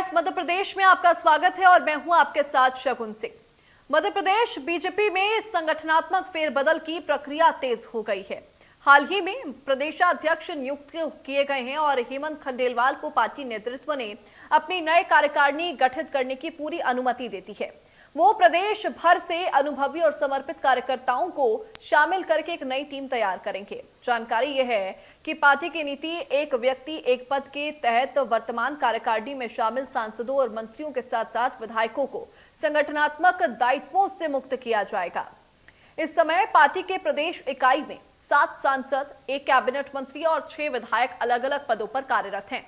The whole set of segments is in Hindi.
टाइम्स मध्य प्रदेश में आपका स्वागत है और मैं हूं आपके साथ शगुन सिंह। मध्य प्रदेश बीजेपी में संगठनात्मक फेरबदल की प्रक्रिया तेज हो गई है। हाल ही में प्रदेशाध्यक्ष नियुक्त किए गए हैं और हेमंत खंडेलवाल को पार्टी नेतृत्व ने अपनी नए कार्यकारिणी गठित करने की पूरी अनुमति देती है। वो प्रदेश भर से अनुभवी और समर्पित कार्यकर्ताओं को शामिल करके एक नई टीम तैयार करेंगे। जानकारी यह है कि पार्टी की नीति एक व्यक्ति एक पद के तहत वर्तमान कार्यकारिणी में शामिल सांसदों और मंत्रियों के साथ साथ विधायकों को संगठनात्मक दायित्वों से मुक्त किया जाएगा। इस समय पार्टी के प्रदेश इकाई में 7 सांसद, 1 कैबिनेट मंत्री और 6 विधायक अलग अलग पदों पर कार्यरत हैं।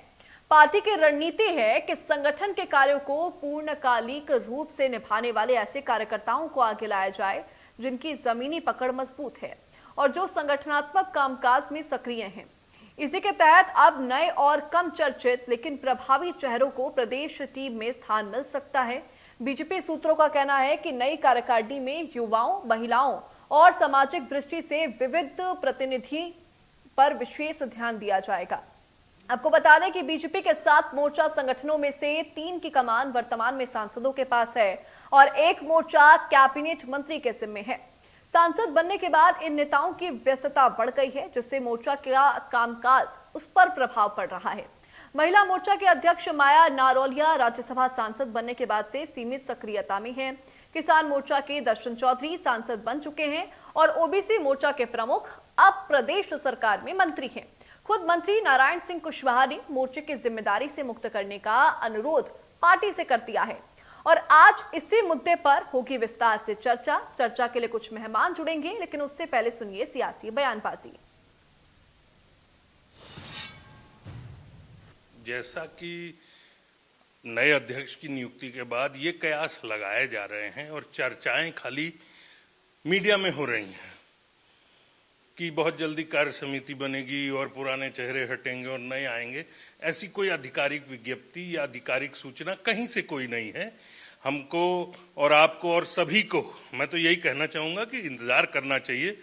पार्टी की रणनीति है कि संगठन के कार्यों को पूर्णकालिक रूप से निभाने वाले ऐसे कार्यकर्ताओं को आगे लाया जाए जिनकी जमीनी पकड़ मजबूत है और जो संगठनात्मक कामकाज में सक्रिय हैं। इसी के तहत अब नए और कम चर्चित लेकिन प्रभावी चेहरों को प्रदेश टीम में स्थान मिल सकता है। बीजेपी सूत्रों का कहना है कि नई कार्यकारिणी में युवाओं, महिलाओं और सामाजिक दृष्टि से विविध प्रतिनिधि पर विशेष ध्यान दिया जाएगा। आपको बता दें कि बीजेपी के 7 मोर्चा संगठनों में से 3 की कमान वर्तमान में सांसदों के पास है और 1 मोर्चा कैबिनेट मंत्री के जिम्मे है। सांसद बनने के बाद इन नेताओं की व्यस्तता बढ़ गई है, जिससे मोर्चा का कामकाज उस पर प्रभाव पड़ रहा है। महिला मोर्चा के अध्यक्ष माया नारोलिया राज्यसभा सांसद बनने के बाद से सीमित सक्रियता में है। किसान मोर्चा के दर्शन चौधरी सांसद बन चुके हैं और ओबीसी मोर्चा के प्रमुख अब प्रदेश सरकार में मंत्री हैं। खुद मंत्री नारायण सिंह कुशवाहा ने मोर्चे की जिम्मेदारी से मुक्त करने का अनुरोध पार्टी से कर दिया है और आज इसी मुद्दे पर होगी विस्तार से चर्चा के लिए कुछ मेहमान जुड़ेंगे, लेकिन उससे पहले सुनिए सियासी बयानबाजी। जैसा कि नए अध्यक्ष की नियुक्ति के बाद ये कयास लगाए जा रहे हैं और चर्चाएं खाली मीडिया में हो रही हैं कि बहुत जल्दी कार्य समिति बनेगी और पुराने चेहरे हटेंगे और नए आएंगे, ऐसी कोई आधिकारिक विज्ञप्ति या आधिकारिक सूचना कहीं से कोई नहीं है। हमको और आपको और सभी को मैं तो यही कहना चाहूँगा कि इंतज़ार करना चाहिए।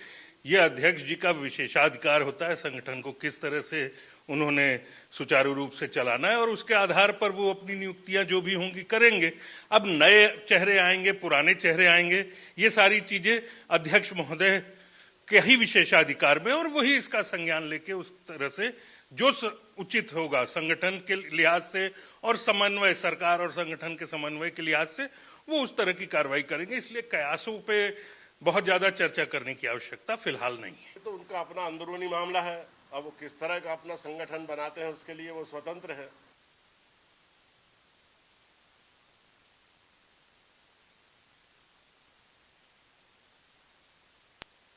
ये अध्यक्ष जी का विशेषाधिकार होता है संगठन को किस तरह से उन्होंने सुचारू रूप से चलाना है और उसके आधार पर वो अपनी नियुक्तियां जो भी होंगी करेंगे। अब नए चेहरे आएंगे, पुराने चेहरे आएंगे, ये सारी चीज़ें अध्यक्ष महोदय के ही विशेषाधिकार में और वही इसका संज्ञान लेके उस तरह से जो उचित होगा संगठन के लिहाज से और समन्वय सरकार और संगठन के समन्वय के लिहाज से वो उस तरह की कार्रवाई करेंगे। इसलिए कयासों पे बहुत ज्यादा चर्चा करने की आवश्यकता फिलहाल नहीं है। तो उनका अपना अंदरूनी मामला है, अब वो किस तरह का अपना संगठन बनाते हैं उसके लिए वो स्वतंत्र है।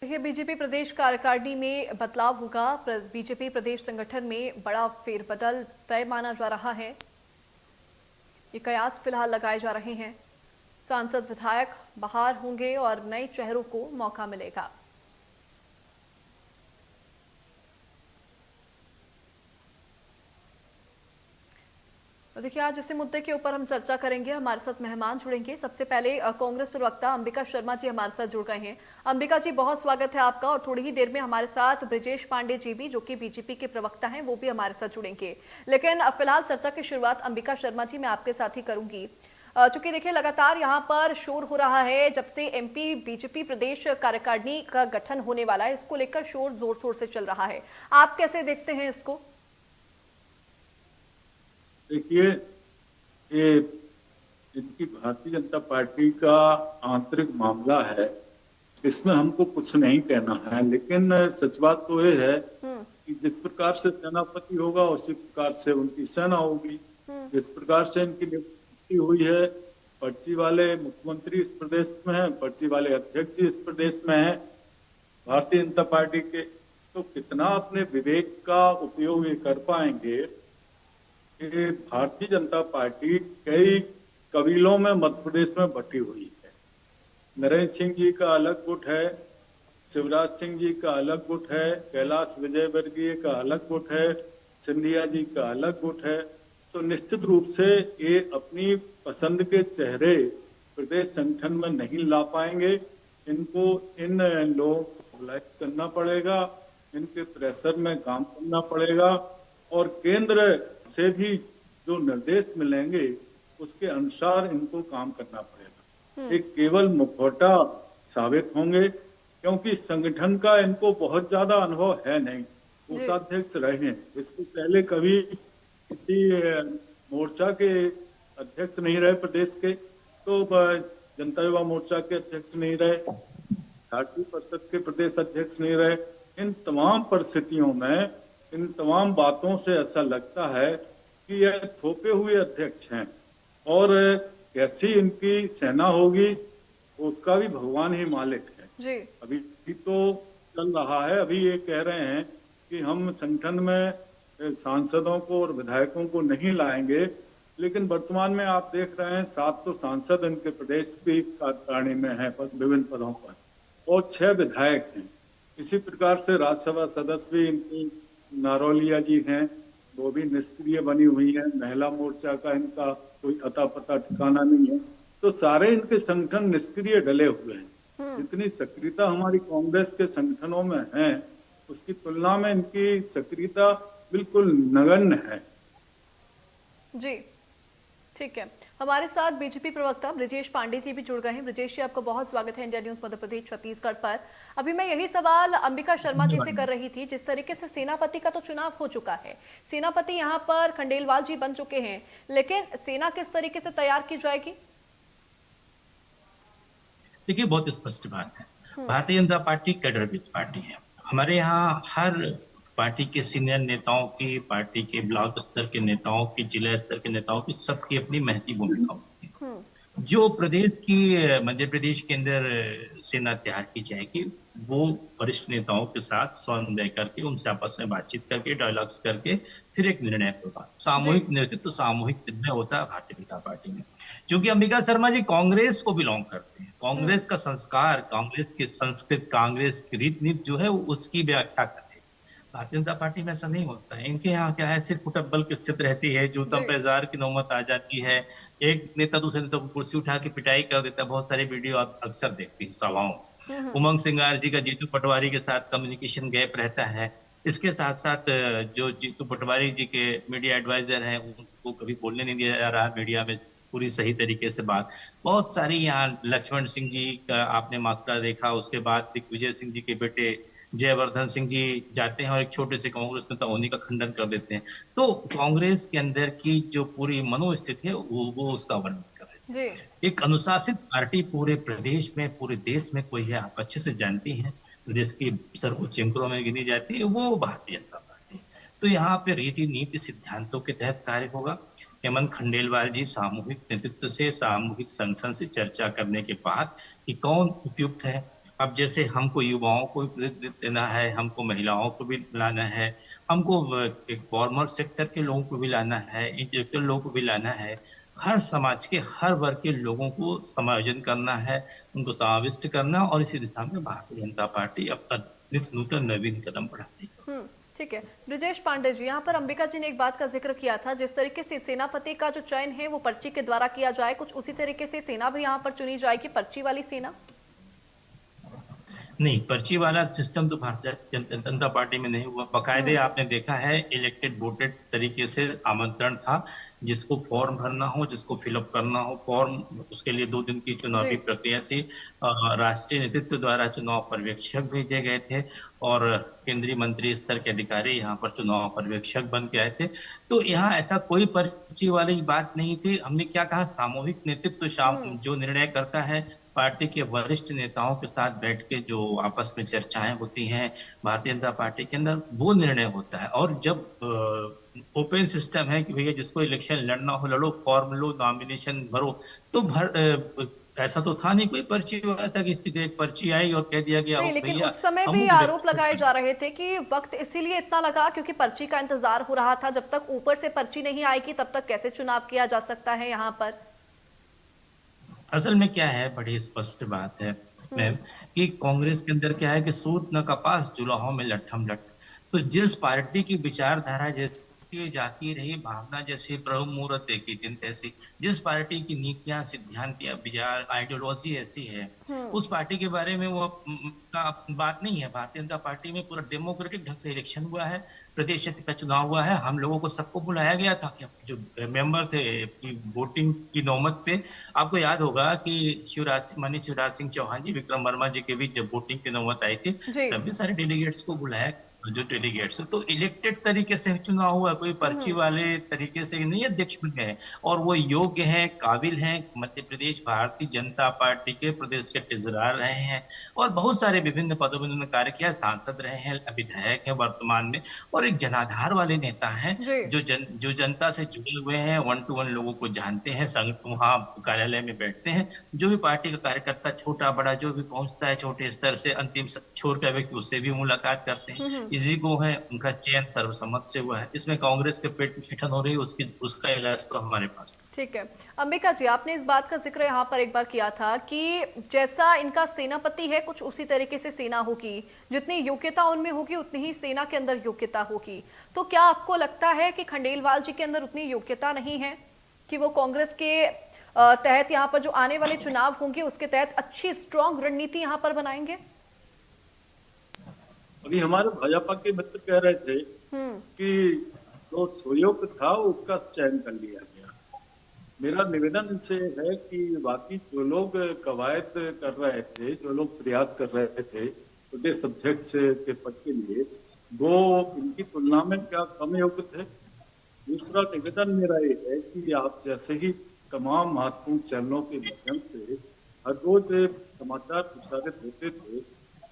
बीजेपी प्रदेश कार्यकारिणी में बदलाव होगा। बीजेपी प्रदेश संगठन में बड़ा फेरबदल तय माना जा रहा है। ये कयास फिलहाल लगाए जा रहे हैं। सांसद, विधायक बाहर होंगे और नए चेहरों को मौका मिलेगा। तो देखिए, आज इसी मुद्दे के ऊपर हम चर्चा करेंगे। हमारे साथ मेहमान जुड़ेंगे। सबसे पहले कांग्रेस प्रवक्ता अंबिका शर्मा जी हमारे साथ जुड़ गए हैं। अंबिका जी, बहुत स्वागत है आपका। और थोड़ी ही देर में हमारे साथ ब्रिजेश पांडे जी भी, जो कि बीजेपी के प्रवक्ता हैं, वो भी हमारे साथ जुड़ेंगे। लेकिन फिलहाल चर्चा की शुरुआत अंबिका शर्मा जी मैं आपके साथ ही करूंगी। चूंकि देखिए, लगातार यहाँ पर शोर हो रहा है जब से एमपी बीजेपी प्रदेश कार्यकारिणी का गठन होने वाला है, इसको लेकर शोर जोर शोर से चल रहा है। आप कैसे देखते हैं इसको? देखिए, ये इनकी भारतीय जनता पार्टी का आंतरिक मामला है, इसमें हमको कुछ नहीं कहना है। लेकिन सच बात तो ये है कि जिस प्रकार से सेनापति होगा उसी प्रकार से उनकी सेना होगी। जिस प्रकार से इनकी नियुक्ति हुई है, पर्ची वाले मुख्यमंत्री इस प्रदेश में है, पर्ची वाले अध्यक्ष इस प्रदेश में है भारतीय जनता पार्टी के, तो कितना अपने विवेक का उपयोग ये कर पाएंगे कि भारतीय जनता पार्टी कई कबीलों में मध्य प्रदेश में बटी हुई है। नरेंद्र सिंह जी का अलग गुट है, शिवराज सिंह जी का अलग गुट है, कैलाश विजयवर्गीय का अलग गुट है, सिंधिया जी का अलग गुट है। तो निश्चित रूप से ये अपनी पसंद के चेहरे प्रदेश संगठन में नहीं ला पाएंगे। इनको इन लोगों को मोबिलाइज करना पड़ेगा, इनके प्रेशर में काम करना पड़ेगा और केंद्र से भी जो निर्देश मिलेंगे उसके अनुसार इनको काम करना पड़ेगा। एक केवल मुखौटा साबित होंगे, क्योंकि संगठन का इनको बहुत ज्यादा अनुभव है नहीं। कोषाध्यक्ष रहे हैं, इससे पहले कभी किसी मोर्चा के अध्यक्ष नहीं रहे प्रदेश के, तो जनता युवा मोर्चा के अध्यक्ष नहीं रहे, झारखंड परिषद के प्रदेश अध्यक्ष नहीं रहे। इन तमाम परिस्थितियों में, इन तमाम बातों से ऐसा लगता है कि यह थोपे हुए अध्यक्ष हैं, और कैसी इनकी सेना होगी उसका भी भगवान ही मालिक है। जी। अभी तो चल रहा है, अभी ये कह रहे हैं कि हम संगठन में सांसदों को और विधायकों को नहीं लाएंगे, लेकिन वर्तमान में आप देख रहे हैं 7 तो सांसद इनके प्रदेश की कार्यकारिणी में हैं विभिन्न पदों पर, और 6 विधायक हैं। इसी प्रकार से राज्यसभा सदस्य भी इनकी नारौलिया जी हैं, वो भी निष्क्रिय बनी हुई है। महिला मोर्चा का इनका कोई अता पता ठिकाना नहीं है। तो सारे इनके संगठन निष्क्रिय डले हुए हैं। जितनी सक्रियता हमारी कांग्रेस के संगठनों में है, उसकी तुलना में इनकी सक्रियता बिल्कुल नगण्य है। जी, ठीक है। हमारे साथ बीजेपी प्रवक्ता ब्रजेश पांडे जी भी जुड़ गए हैं। ब्रजेश जी, आपको बहुत स्वागत है इंडिया न्यूज मध्य प्रदेश छत्तीसगढ़ पर। अभी मैं यही सवाल अंबिका शर्मा जी से कर रही थी। जिस तरीके से सेनापति का तो चुनाव हो चुका है, सेनापति यहाँ पर खंडेलवाल जी बन चुके हैं, लेकिन सेना किस तरीके से तैयार की जाएगी? देखिए, बहुत स्पष्ट बात है, Bharatiya Janata party cadre based party है। हमारे यहाँ हर पार्टी के सीनियर नेताओं की, पार्टी के ब्लॉक स्तर के नेताओं की, जिला स्तर के नेताओं की, सबकी अपनी महती भूमिका होती है। जो प्रदेश की, मध्य प्रदेश के अंदर सेना तैयार की जाएगी, वो वरिष्ठ नेताओं के साथ समन्वय करके, उनसे आपस में बातचीत करके, डायलॉग्स करके फिर एक निर्णय होगा। सामूहिक नेतृत्व, सामूहिक निर्णय होता है भारतीय जनता पार्टी में। क्योंकि अंबिका शर्मा जी कांग्रेस को बिलोंग करते हैं, कांग्रेस का संस्कार, कांग्रेस की संस्कृति, कांग्रेस की रीत नीति जो है उसकी व्याख्या करते हैं। भारतीय जनता पार्टी में ऐसा नहीं होता है। इनके यहाँ क्या है, सिर्फ फुटबल की स्थिति रहती है, जूतम पैजार की नौबत आ जाती है, एक नेता दूसरे नेता को कुर्सी उठा के पिटाई कर देता है। बहुत सारे वीडियो आप अक्सर देखते हैं सभाओं। उमंग सिंगार जी का जीतू पटवारी के साथ कम्युनिकेशन गैप रहता है। इसके साथ साथ जो जीतू पटवारी जी के मीडिया एडवाइजर हैं, उनको कभी बोलने नहीं दिया जा रहा मीडिया में पूरी सही तरीके से बात। बहुत सारी यहाँ लक्ष्मण सिंह जी का आपने मामला देखा, उसके बाद दिग्विजय सिंह जी के बेटे जयवर्धन सिंह जी जाते हैं और एक छोटे से कांग्रेस नेता उन्हीं का खंडन कर देते हैं। तो कांग्रेस के अंदर की जो पूरी मनोस्थिति है वो उसका वर्णन कर रहे हैं। एक अनुशासित पार्टी पूरे प्रदेश में, पूरे देश में कोई है, आप अच्छे से जानती हैं, प्रदेश की सर्वोच्च अंकों में गिनी जाती है, वो भारतीय जनता पार्टी। तो यहाँ पे रीति नीति सिद्धांतों के तहत कार्य होगा। हेमंत खंडेलवाल जी सामूहिक नेतृत्व से, सामूहिक संगठन से चर्चा करने के बाद कि कौन उपयुक्त है। अब जैसे हमको युवाओं को देना है, हमको महिलाओं को भी लाना है, हमको एक फॉर्मल सेक्टर के लोगों को भी लाना है, इंटेलेक्चुअल लोगों को भी लाना है, हर समाज के हर वर्ग के लोगों को समायोजन करना है, उनको समाविष्ट करना, और इसी दिशा में भारतीय जनता पार्टी अब तक नित्य नूतन नवीन कदम बढ़ाती है। ठीक है। ब्रजेश पांडे जी, यहाँ पर अंबिका जी ने एक बात का जिक्र किया था, जिस तरीके से सेनापति का जो चयन है वो पर्ची के द्वारा किया जाए, कुछ उसी तरीके से सेना भी यहाँ पर चुनी जाएगी, पर्ची वाली सेना? नहीं, पर्ची वाला सिस्टम तो भारतीय जनता पार्टी में नहीं हुआ। बाकायदे आपने देखा है इलेक्टेड वोटेड तरीके से आमंत्रण था, जिसको फॉर्म भरना हो, जिसको फिलअप करना हो फॉर्म, उसके लिए 2 दिन की चुनावी प्रक्रिया थी। राष्ट्रीय नेतृत्व द्वारा चुनाव पर्यवेक्षक भेजे गए थे और केंद्रीय मंत्री स्तर के अधिकारी यहाँ पर चुनाव पर्यवेक्षक बन के आए थे। तो यहाँ ऐसा कोई पर्ची वाली बात नहीं थी। हमने क्या कहा, सामूहिक नेतृत्व जो निर्णय करता है, पार्टी के वरिष्ठ नेताओं के साथ बैठ के जो आपस में चर्चाएं होती हैं भारतीय जनता पार्टी के अंदर, वो निर्णय होता है। और जब ओपन सिस्टम है कि भैया जिसको इलेक्शन लड़ना हो लड़ो, फॉर्म लो, नॉमिनेशन भरो, तो ऐसा तो था नहीं कोई पर्ची वाला था, किसी की एक पर्ची आई और कह दिया गया। लेकिन उस समय भी आरोप लगाए जा रहे थे कि वक्त इसीलिए इतना लगा क्योंकि पर्ची का इंतजार हो रहा था। जब तक ऊपर से पर्ची नहीं आएगी तब तक कैसे चुनाव किया जा सकता है यहाँ पर? असल में क्या है, बड़ी स्पष्ट बात है मैम, कि कांग्रेस के अंदर क्या है कि सूत न कपास जुलाहों में लट्ठम लट। तो जिस पार्टी की विचारधारा, जिस की जाती रही भावना जैसे ब्रह्म मुहूर्त देखी दिन तैसी। जिस पार्टी की नीतियां सिद्धांतियां विचार आइडियोलॉजी ऐसी है, उस पार्टी के बारे में वो का बात नहीं है। भारतीय जनता पार्टी में पूरा डेमोक्रेटिक ढंग से इलेक्शन हुआ है, प्रदेश का चुनाव हुआ है, हम लोगों को सबको बुलाया गया था कि जो मेंबर थे कि वोटिंग की नौबत पे आपको याद होगा कि माननीय शिवराज सिंह चौहान जी, विक्रम वर्मा जी के बीच जब वोटिंग की नौबत आई थी, जी। तब भी सारे डेलीगेट्स को बुलाया। जो डेलीगेट्स तो इलेक्टेड तरीके से चुनाव हुआ, कोई पर्ची वाले तरीके से नहीं अध्यक्ष बन गए, और वो योग्य हैं, काबिल हैं। मध्य प्रदेश भारतीय जनता पार्टी के प्रदेश के ट्रेजरर रहे हैं और बहुत सारे विभिन्न पदों में उन्होंने कार्य किया, सांसद रहे हैं, विधायक हैं वर्तमान में, और एक जनाधार वाले नेता हैं जी। जो जनता से जुड़े हुए हैं, वन टू वन लोगों को जानते हैं, संघ वहाँ कार्यालय में बैठते हैं। जो भी पार्टी का कार्यकर्ता छोटा बड़ा जो भी पहुंचता है छोटे स्तर से अंतिम छोर का व्यक्ति, उससे भी मुलाकात करते हैं। इसी को है उनका चयन सर्वसम्मत से हुआ है। इसमें कांग्रेस के पेट में ठिठन हो रही है, उसका इलाज तो हमारे पास। ठीक है अंबिका जी, आपने इस बात का जिक्र यहाँ पर एक बार किया था कि जैसा इनका सेनापति है कुछ उसी तरीके से सेना होगी, जितनी योग्यता उनमें होगी उतनी ही सेना के अंदर योग्यता होगी। तो क्या आपको लगता है कि खंडेलवाल जी के अंदर उतनी योग्यता नहीं है कि वो कांग्रेस के तहत यहाँ पर जो आने वाले चुनाव होंगे उसके तहत अच्छी स्ट्रॉन्ग रणनीति यहाँ पर बनाएंगे? अभी हमारे भाजपा के मित्र कह रहे थे कि जो सहयोग था उसका चयन कर लिया गया। मेरा निवेदन इनसे है कि बाकी जो लोग कवायद कर रहे थे, जो लोग प्रयास कर रहे थे प्रदेश अध्यक्ष के पद के लिए, वो इनकी तुलना में क्या कम योग्य थे। दूसरा निवेदन मेरा ये है कि आप जैसे ही तमाम महत्वपूर्ण चैनलों के माध्यम से हर रोज समाचार प्रसारित होते थे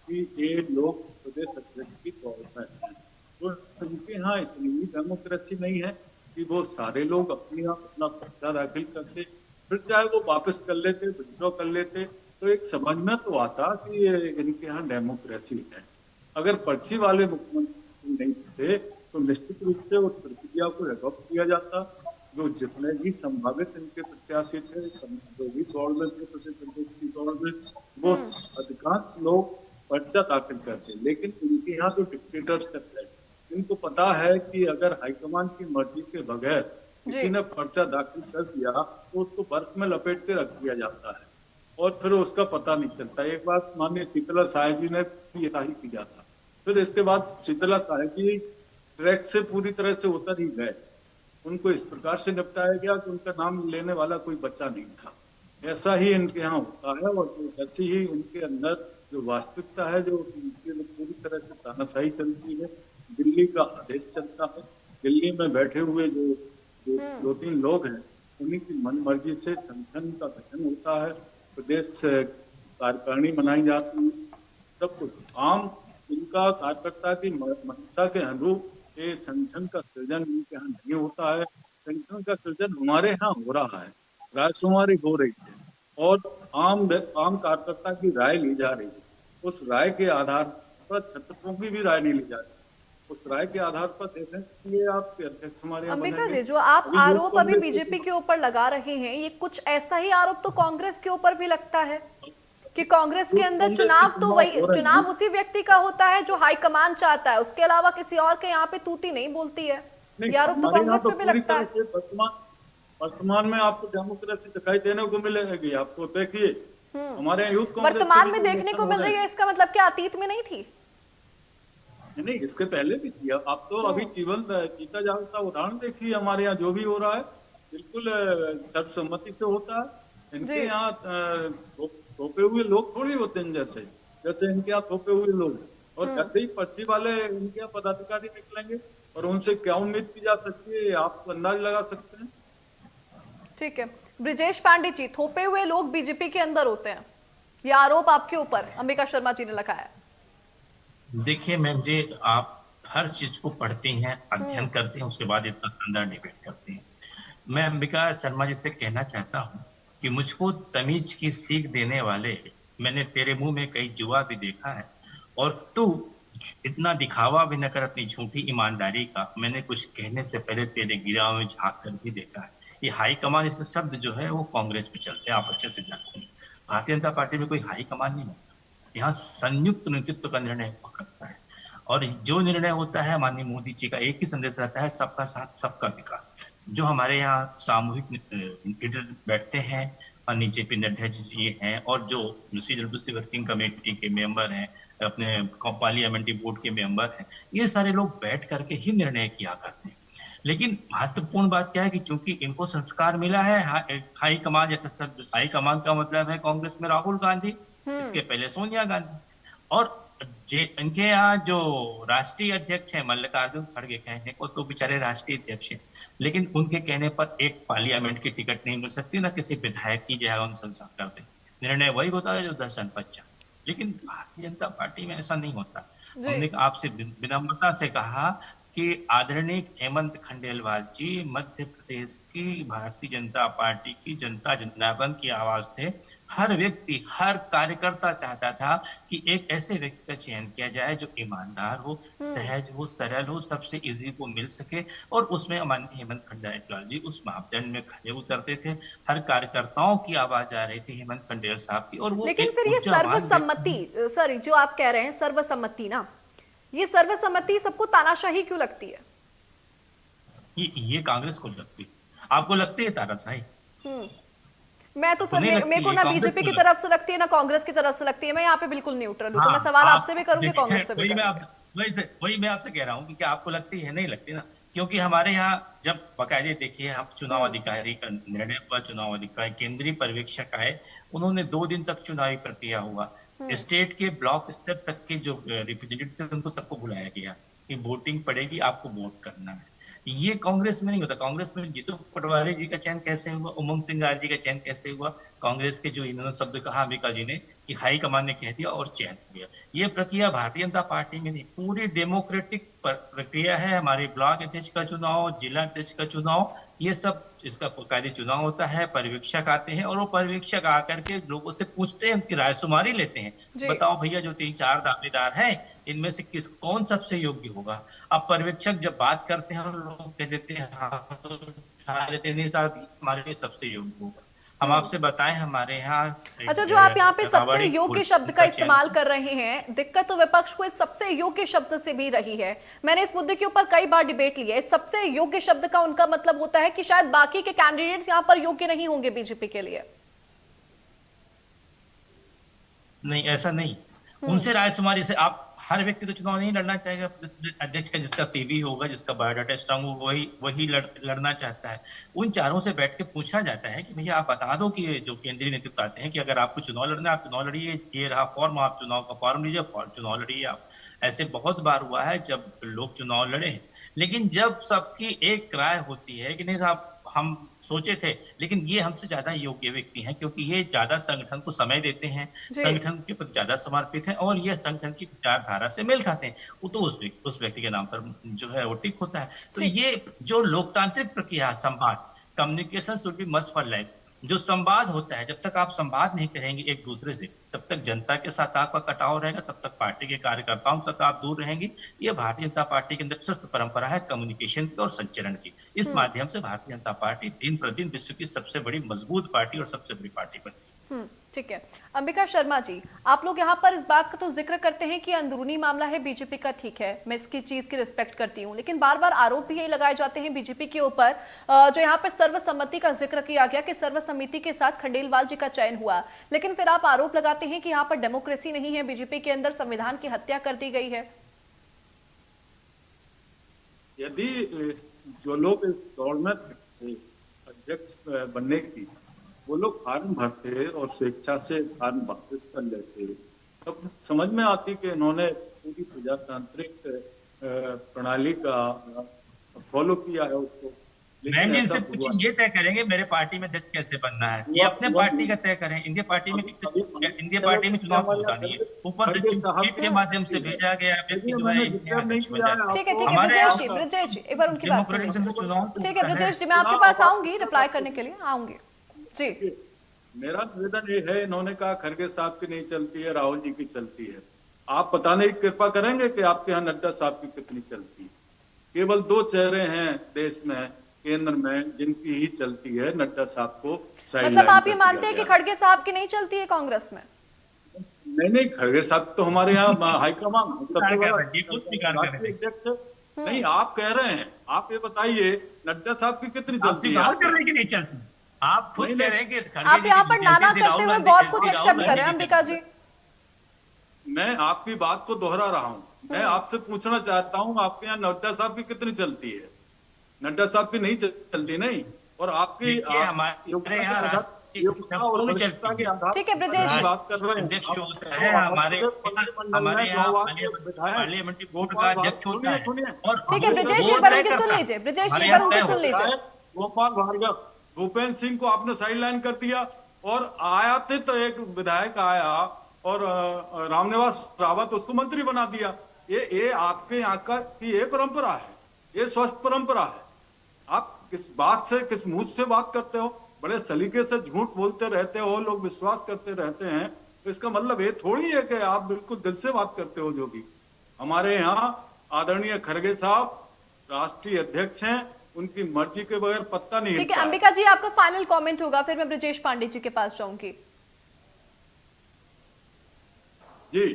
कि ये लोग प्रदेश अध्यक्ष की तौर पर हैं, तो उनके यहाँ इतनी ही डेमोक्रेसी नहीं है कि वो सारे लोग अपना पर्चा दाखिल करते, फिर चाहे वो वापस कर लेते, विड्रॉ कर लेते, तो एक समझ में तो आता कि इनके यहाँ डेमोक्रेसी है। अगर पर्ची वाले मुख्यमंत्री नहीं थे तो निश्चित रूप से उस प्रक्रिया को एडॉप्ट किया जाता। जो जितने भी संभावित इनके प्रत्याशी थे, जो भी दौड़ में थे प्रदेश अध्यक्ष की दौड़ में, वो अधिकांश लोग पर्चा दाखिल करते। लेकिन इनके यहाँ तो डिक्टेटरशिप है, इनको पता है कि अगर हाईकमान की मर्जी के बगैर किसी ने पर्चा दाखिल कर दिया तो उसको बर्फ में लपेट के रख दिया जाता है और फिर उसका पता नहीं चलता। एक बात माननीय शीतला साय जी ने भी ऐसा ही किया था। फिर इसके बाद शीतला साय जी ट्रैक से पूरी तरह से उतर ही गए, उनको इस प्रकार से निपटाया गया कि उनका नाम लेने वाला कोई बच्चा नहीं था। ऐसा ही इनके यहाँ होता है और ऐसी ही इनके अंदर जो वास्तविकता है, जो पूरी तरह से तानाशाही चलती है, दिल्ली का आदेश चलता है, दिल्ली में बैठे हुए जो दो तीन लोग हैं उन्हीं की मन मर्जी से संगठन का गठन होता है, प्रदेश कार्यकारिणी बनाई जाती है, सब कुछ आम इनका कार्यकर्ता की मंशा के अनुरूप ये संगठन का सृजन इनके यहाँ नहीं होता है। संगठन का सृजन हमारे यहाँ हो रहा है, रायशुमारी हो रही है और आम कार्यकर्ता की राय ली जा रही है। उस राय के आधार पर छत्रपों की भी राय नहीं ली जा रही, उस राय के आधार पर देखें कि ये आप अध्यक्ष हमारे यहाँ अंबिका बनेंगे। जी, जो आप आरोप अभी बीजेपी के ऊपर लगा रहे हैं, ये कुछ ऐसा ही आरोप तो कांग्रेस के ऊपर भी लगता है कि कांग्रेस के अंदर चुनाव उसी व्यक्ति का होता है जो हाईकमान चाहता है, उसके अलावा किसी और के यहाँ पे तूती नहीं बोलती है। ये आरोप तो कांग्रेस पे भी लगता है। वर्तमान में आपको डेमोक्रेसी दिखाई देने को मिलेगी, आपको देखिए हमारे यूथ कांग्रेस वर्तमान में देखने को मिल रही है, इसका मतलब क्या अतीत में नहीं थी? नहीं, इसके पहले भी थी। आप तो अभी जीवन जीता जागता उदाहरण देखिए, हमारे यहाँ जो भी हो रहा है बिल्कुल सर्वसम्मति से होता है। इनके यहाँ थोपे हुए लोग थोड़ी होते हैं, जैसे इनके यहाँ थोपे हुए लोग, और ऐसे ही पर्ची वाले इनके यहाँ पदाधिकारी निकलेंगे और उनसे क्या उम्मीद की जा सकती है आप अंदाज लगा सकते हैं। ठीक है, ब्रिजेश पांडे जी, थोपे हुए लोग बीजेपी के अंदर होते हैं, ये आरोप आपके ऊपर अंबिका शर्मा जी ने लगाया। देखिए मैम जी, आप हर चीज को पढ़ते हैं, अध्ययन करते हैं, उसके बाद इतना शानदार डिबेट करते हैं। मैं अंबिका शर्मा जी से कहना चाहता हूँ कि मुझको तमीज की सीख देने वाले, मैंने तेरे मुंह में कई जुआ भी देखा है और तू इतना दिखावा भी न कर अपनी झूठी ईमानदारी का। मैंने कुछ कहने से पहले तेरे गिराव में झांक कर भी देखा है। ये हाई कमान जैसे शब्द जो है वो कांग्रेस में चलते हैं, आप अच्छे से जानते हैं। भारतीय जनता पार्टी में कोई हाई कमान नहीं होता, यहाँ संयुक्त नेतृत्व का निर्णय करता है। और जो निर्णय होता है माननीय मोदी जी का एक ही संदेश रहता है, सबका साथ सबका विकास। जो हमारे यहाँ सामूहिक लीडर बैठते हैं और नीचे पे नड्डा जी हैं और जो दूसरी वर्किंग कमेटी के मेंबर हैं, अपने पार्लियामेंट्री बोर्ड के मेंबर हैं, ये सारे लोग बैठ करके ही निर्णय किया करते हैं। लेकिन महत्वपूर्ण बात क्या है कि चूंकि इनको संस्कार मिला है हाई कमान, जैसे हाई कमान का मतलब है कांग्रेस में राहुल गांधी, इसके पहले सोनिया गांधी, और इनके यहाँ जो राष्ट्रीय अध्यक्ष है मल्लिकार्जुन खड़गे, कहने को तो बेचारे राष्ट्रीय अध्यक्ष हैं, लेकिन उनके कहने पर एक पार्लियामेंट की टिकट नहीं मिल सकती, ना किसी विधायक की जो है उन संसद कर दे। निर्णय वही होता है जो 10 जनपद चाहे, लेकिन भारतीय जनता पार्टी में ऐसा नहीं होता। हमने आपसे विनम्रता से कहा कि आदरणीय हेमंत खंडेलवाल जी मध्य प्रदेश की भारतीय जनता पार्टी की जनता जनार्दन की आवाज थे। हर व्यक्ति, हर कार्यकर्ता चाहता था कि एक ऐसे व्यक्ति का चयन किया जाए जो ईमानदार हो, सहज हो, सरल हो, सबसे इजी को मिल सके, और उसमें माननीय हेमंत खंडेलवाल जी उस मापदंड में खड़े उतरते थे। हर कार्यकर्ताओं की आवाज आ रही थी हेमंत खंडेल साहब की, और वो लेकिन फिर ये सर्वसम्मति, सर जो आप कह रहे हैं सर्वसम्मति ना, ये सर्वसम्मति सबको तानाशाही क्यों लगती है? ये कांग्रेस को लगती, आपको लगती है तानाशाही? मैं तो सर मेरे को ना बीजेपी की तरफ से लगती है ना कांग्रेस की तरफ से लगती है। मैं यहाँ पे बिल्कुल न्यूट्रल हूँ, तो मैं सवाल आपसे भी करूंगी, कांग्रेस से भी करूंगी। वही मैं आपसे कह रहा हूँ कि क्या आपको लगती है? नहीं लगती ना, क्योंकि हमारे यहाँ जब बाकायदे देखिए हम चुनाव अधिकारी का निर्णय हुआ, चुनाव अधिकारी केंद्रीय पर्यवेक्षक आए, उन्होंने 2 दिन तक चुनावी प्रक्रिया हुआ, स्टेट के ब्लॉक स्तर तक के जो रिप्रेजेंटेटिव थे उनको तक को बुलाया गया कि वोटिंग पड़ेगी, आपको वोट करना है। ये कांग्रेस में नहीं होता। कांग्रेस में जीतू पटवारी जी का चयन कैसे हुआ, उमंग सिंगार जी का चयन कैसे हुआ, कांग्रेस के जो इन्होंने शब्द कहा अंबिका जी ने कि हाई कमान ने कह दिया और चयन हो गया। ये प्रक्रिया भारतीय जनता पार्टी में नहीं, पूरी डेमोक्रेटिक प्रक्रिया है। हमारे ब्लॉक अध्यक्ष का चुनाव, जिला अध्यक्ष का चुनाव, ये सब इसका कायदे चुनाव होता है। पर्यवेक्षक आते हैं और वो पर्यवेक्षक आकर के लोगों से पूछते हैं, उनकी रायशुमारी लेते हैं, बताओ भैया जो 3-4 दावेदार हैं इनमें से कौन सबसे योग्य होगा। अब पर्यवेक्षक जब बात करते हैं लोग कह देते हैं हाँ तो हमारे लिए सबसे योग्य होगा। हम आपसे बताएं हमारे यहाँ अच्छा, जो आप यहाँ पे सबसे योग्य शब्द का इस्तेमाल कर रहे हैं, दिक्कत तो विपक्ष को इस सबसे योग्य शब्द से भी रही है। मैंने इस मुद्दे के ऊपर कई बार डिबेट लिया है। सबसे योग्य शब्द का उनका मतलब होता है कि शायद बाकी के कैंडिडेट्स यहाँ पर योग्य नहीं होंगे बीजेपी के लिए। नहीं, ऐसा नहीं। उनसे रायशुमारी से आप हर व्यक्ति तो चुनाव नहीं लड़ना चाहेगा। अध्यक्ष का जिसका सीवी होगा, जिसका बायोडाटा स्ट्रांग होगा, वही लड़ना चाहता है। उन चारों से बैठ के पूछा जाता है कि भैया आप बता दो कि जो केंद्रीय नेतृत्व आते हैं कि अगर आपको चुनाव लड़ना है आप चुनाव लड़िए, ये रहा फॉर्म, आप चुनाव का फॉर्म लीजिए, चुनाव लड़िए आप। ऐसे बहुत बार हुआ है जब लोग चुनाव लड़े, लेकिन जब सबकी एक राय होती है कि नहीं साहब हम सोचे थे, लेकिन ये हमसे ज्यादा योग्य व्यक्ति हैं क्योंकि ये ज्यादा संगठन को समय देते हैं, संगठन के प्रति ज्यादा समर्पित हैं और ये संगठन की विचारधारा से मेल खाते हैं, वो तो उस व्यक्ति के नाम पर जो है वो टिक होता है। तो ये जो लोकतांत्रिक प्रक्रिया, संवाद, communication should be must for life. जो संवाद होता है, जब तक आप संवाद नहीं करेंगे एक दूसरे से, तब तक जनता के साथ आपका कटाव रहेगा, तब तक पार्टी के कार्यकर्ताओं से आप दूर रहेंगे। ये भारतीय जनता पार्टी के अंदर सशक्त परंपरा है कम्युनिकेशन की और संचरण की। इस माध्यम से भारतीय जनता पार्टी दिन प्रतिदिन विश्व की सबसे बड़ी मजबूत पार्टी और सबसे बड़ी पार्टी बनती है। ठीक है। अंबिका शर्मा जी, आप लोग यहाँ पर इस बात का तो जिक्र करते हैं कि अंदरूनी मामला है बीजेपी का, ठीक है, मैं इसकी चीज की रिस्पेक्ट करती हूँ, लेकिन बार बार आरोप भी यही लगाए जाते हैं बीजेपी के ऊपर, जो यहाँ पर सर्वसम्मति का जिक्र किया गया कि सर्वसम्मति के साथ खंडेलवाल जी का चयन हुआ, लेकिन फिर आप आरोप लगाते हैं कि यहाँ पर डेमोक्रेसी नहीं है, बीजेपी के अंदर संविधान की हत्या कर दी गई है। यदि जो लोग इस दौड़ में अध्यक्ष बनने की, वो लोग फार्म भरते और स्वेच्छा से फार्म वापस कर लेते, तब समझ में आती कि इन्होंने पूरी प्रजातांत्रिक प्रणाली का फॉलो किया है उसको। मैम जी इनसे पूछिए, ये तय करेंगे मेरे पार्टी में अध्यक्ष कैसे बनना है, ये अपने पार्टी का तय करें। इनके पार्टी में चुनाव होता नहीं है, ऊपर के माध्यम से भेजा गया व्यक्ति जो है ठीक है ब्रजेश जी एक बार उनकी बात सुनिए। ठीक है ब्रजेश जी, मैं आपके पास आऊंगी रिप्लाई करने के लिए, आऊंगी जी। मेरा निवेदन ये है, इन्होंने कहा खड़गे साहब की नहीं चलती है, राहुल जी की चलती है। आप बताने की कृपा करेंगे कि आपके यहाँ नड्डा साहब की कितनी चलती है? केवल 2 चेहरे हैं देश में, केंद्र में, जिनकी ही चलती है। नड्डा साहब को मतलब आप ये मानते हैं कि खड़गे साहब की नहीं चलती है कांग्रेस में? नहीं, खड़गे साहब तो हमारे यहाँ हाईकमान सबसे बड़ा ये खुद स्वीकार कर रहे राष्ट्रीय थे। अध्यक्ष। नहीं, आप कह रहे हैं, आप ये बताइए नड्डा साहब की कितनी आप चलती है? स्वीकार कर रहे हैं कि नहीं चलती? आप खुद नहीं, कह नहीं। रहे हैं कि खड़गे आप जी यहाँ की पर चलती नाना है, करते राहुल हुए गांधी- बहुत कुछ राहुल एक्सेप्ट गांधी कर रहे हैं की अंबिका चलती जी। है। मैं आपकी बात को दोहरा रहा हूँ। मैं आपसे पूछना चाहता हूँ, आपके यहाँ नड्डा साहब की कितनी चलती है? नड्डा साहब की नहीं चलती, नहीं। और आपकी देखिए, हमारे यहाँ राष्ट्रीय योग्यता और पूरी वरिष्ठता चलती के है। आधार ठीक है, पर ब्रजेश। हम बात कर रहे हैं। अध्यक्ष आप- होता है आप- हमारे मंत्रिमंडल हमारे में यहाँ दो बार विधायक पार्लियामेंट्री बोर्ड का अध्यक्ष होता है। सुनिए, और ठीक है, ब्रजेश बोर्ड एक बार तय उनकी सुन करता है। लीजिए, ब्रजेश हमारे एक बार यहाँ उनकी तय सुन लीजिए। विधायक गोपाल भार्गव, भूपेंद्र सिंह को आपने साइडलाइन कर दिया, और आया थे तो एक विधायक आया और रामनिवास रावत उसको मंत्री बना दिया। ये आपके यहाँ का की ये परंपरा है, ये स्वस्थ परंपरा है। आप किस बात से, किस मुंह से बात करते हो? बड़े सलीके से झूठ बोलते रहते हो, लोग विश्वास करते रहते हैं, तो इसका मतलब ये थोड़ी है कि आप बिल्कुल दिल से बात करते हो। जो भी हमारे यहाँ आदरणीय खड़गे साहब राष्ट्रीय अध्यक्ष हैं, उनकी मर्जी के बगैर पत्ता नहीं ठीक है हिलता है। अंबिका जी, आपका फाइनल कमेंट होगा, फिर मैं ब्रजेश पांडे जी के पास जाऊंगी। जी,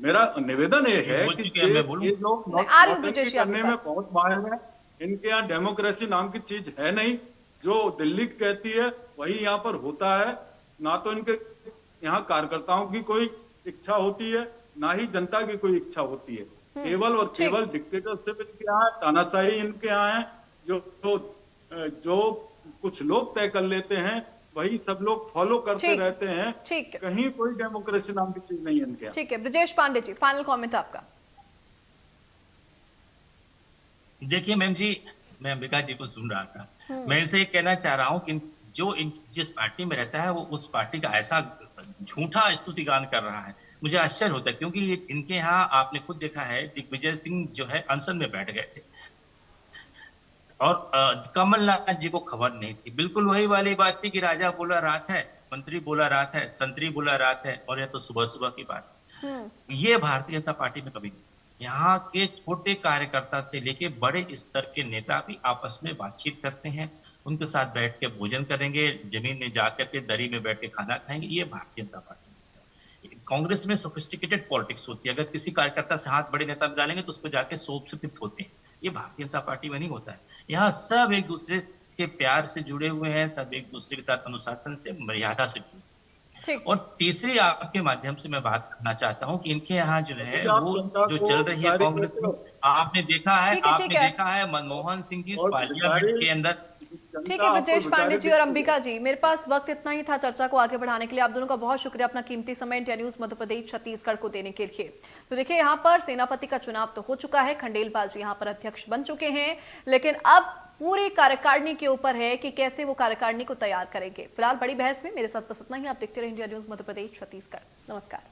मेरा निवेदन ये है बोल कि चुके हैं, मैं बोलूं? ये लोग मैं आ रही हूं नौटंकी ब्रजेश जी आपके करने में पास। बहुत माहिर हैं। इनके यहाँ डेमोक्रेसी नाम की चीज है नहीं। जो दिल्ली कहती है वही यहाँ पर होता है। ना तो इनके यहाँ कार्यकर्ताओं की कोई इच्छा होती है, ना ही जनता की कोई इच्छा होती है। केवल और ठीक। केवल डिक्टेटरशिप इनके यहाँ है, तानाशाही इनके यहाँ है। जो कुछ लोग तय कर लेते हैं वही सब लोग फॉलो करते ठीक। रहते हैं। ठीक है। कहीं कोई डेमोक्रेसी नाम की चीज नहीं है इनके यहाँ। ठीक है, ब्रजेश पांडे जी फाइनल कमेंट आपका। देखिए मैम जी, मैं अंबिका जी को सुन रहा था। मैं इनसे ये कहना चाह रहा हूँ कि जिस पार्टी में रहता है वो उस पार्टी का ऐसा झूठा स्तुतिगान कर रहा है, मुझे आश्चर्य होता है। क्योंकि इनके यहाँ आपने खुद देखा है, दिग्विजय सिंह जो है अनशन में बैठ गए थे और कमलनाथ जी को खबर नहीं थी। बिल्कुल वही वाली बात थी कि राजा बोला रात है, मंत्री बोला रात है, संतरी बोला रात है, और यह तो सुबह सुबह की बात है। ये भारतीय जनता पार्टी में कभी नहीं। यहाँ के छोटे कार्यकर्ता से लेके बड़े स्तर के नेता भी आपस में बातचीत करते हैं, उनके साथ बैठ के भोजन करेंगे, जमीन में जाकर के दरी में बैठ के खाना खाएंगे। ये भारतीय जनता पार्टी। कांग्रेस में सोफिस्टिकेटेड पॉलिटिक्स होती है। अगर किसी कार्यकर्ता से हाथ बड़े नेता मिला लेंगे तो उसको जाके सोप से तृप्त होते हैं। ये भारतीय जनता पार्टी में नहीं होता है। यहाँ सब एक दूसरे के प्यार से जुड़े हुए हैं, सब एक दूसरे के साथ अनुशासन से, मर्यादा से जुड़े। ठीक। और तीसरी आपके माध्यम से मैं बात करना चाहता हूँ कि इनके यहाँ जो है आप वो जनता जो को चल रही है जारी कांग्रेस करते में, हो। आपने देखा है, ठीक है, आपने ठीक है। देखा है मनमोहन सिंह जी और पार्लियामेंट के अंदर। ठीक है ब्रजेश पांडे जी और अंबिका जी, मेरे पास वक्त इतना ही था चर्चा को आगे बढ़ाने के लिए। आप दोनों का बहुत शुक्रिया अपना कीमती समय इंडिया न्यूज मध्य प्रदेश छत्तीसगढ़ को देने के लिए। तो देखिए, यहाँ पर सेनापति का चुनाव तो हो चुका है, खंडेलवाल जी यहाँ पर अध्यक्ष बन चुके हैं, लेकिन अब पूरी कार्यकारिणी के ऊपर है कि कैसे वो कार्यकारिणी को तैयार करेंगे। फिलहाल बड़ी बहस में मेरे साथ बस इतना ही। आप देखते रहे इंडिया न्यूज मध्य प्रदेश छत्तीसगढ़। नमस्कार।